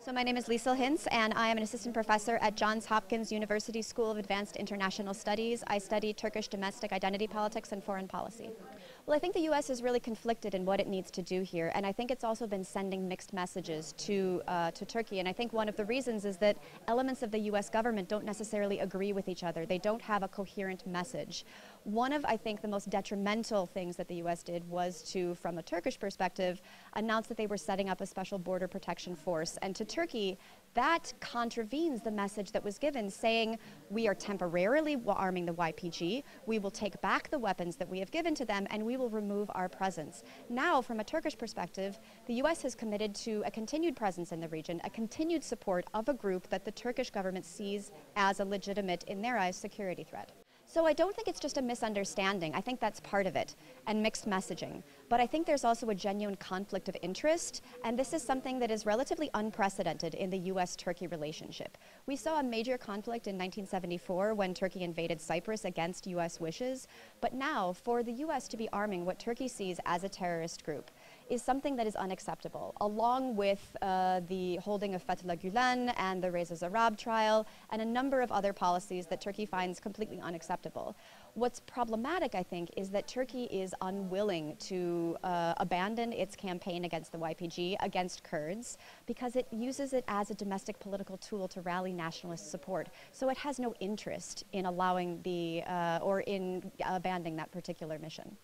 So my name is Lisel Hintz, and I am an assistant professor at Johns Hopkins University School of Advanced International Studies. I study Turkish domestic identity politics and foreign policy. Well, I think the U.S. is really conflicted in what it needs to do here, and I think it's also been sending mixed messages to Turkey. And I think one of the reasons is that elements of the U.S. government don't necessarily agree with each other. They don't have a coherent message. One of, I think, the most detrimental things that the U.S. did was to, from a Turkish perspective, announce that they were setting up a special border protection force. And to Turkey, that contravenes the message that was given, saying we are temporarily arming the YPG, we will take back the weapons that we have given to them, and we will remove our presence. Now, from a Turkish perspective, the U.S. has committed to a continued presence in the region, a continued support of a group that the Turkish government sees as a legitimate, in their eyes, security threat. So I don't think it's just a misunderstanding. I think that's part of it, and mixed messaging. But I think there's also a genuine conflict of interest, and this is something that is relatively unprecedented in the U.S.-Turkey relationship. We saw a major conflict in 1974 when Turkey invaded Cyprus against U.S. wishes, but now for the U.S. to be arming what Turkey sees as a terrorist group is something that is unacceptable, along with the holding of Fethullah Gülen and the Reza Zarrab trial and a number of other policies that Turkey finds completely unacceptable. What's problematic, I think, is that Turkey is unwilling to abandon its campaign against the YPG, against Kurds, because it uses it as a domestic political tool to rally nationalist support. So it has no interest in allowing or in abandoning that particular mission.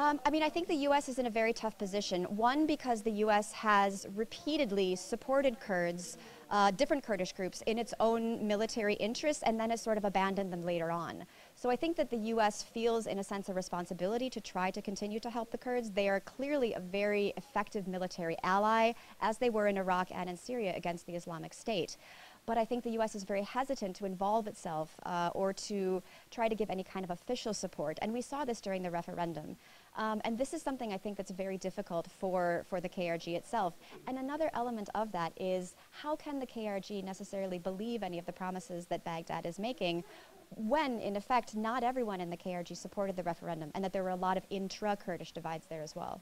I think the U.S. is in a very tough position. One, because the U.S. has repeatedly supported Kurds, different Kurdish groups, in its own military interests, and then has sort of abandoned them later on. So I think that the U.S. feels, in a sense, a responsibility to try to continue to help the Kurds. They are clearly a very effective military ally, as they were in Iraq and in Syria against the Islamic State. But I think the U.S. is very hesitant to involve itself or to try to give any kind of official support. And we saw this during the referendum. And this is something I think that's very difficult for the KRG itself. And another element of that is, how can the KRG necessarily believe any of the promises that Baghdad is making when, in effect, not everyone in the KRG supported the referendum, and that there were a lot of intra-Kurdish divides there as well?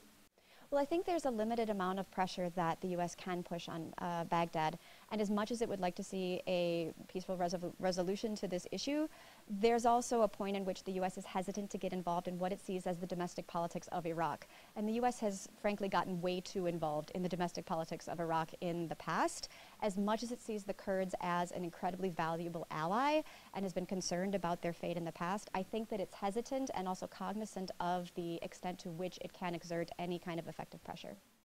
Well, I think there's a limited amount of pressure that the U.S. can push on Baghdad, and as much as it would like to see a peaceful resolution to this issue, there's also a point in which the U.S. is hesitant to get involved in what it sees as the domestic politics of Iraq. And the U.S. has, frankly, gotten way too involved in the domestic politics of Iraq in the past. As much as it sees the Kurds as an incredibly valuable ally and has been concerned about their fate in the past, I think that it's hesitant and also cognizant of the extent to which it can exert any kind of effective pressure.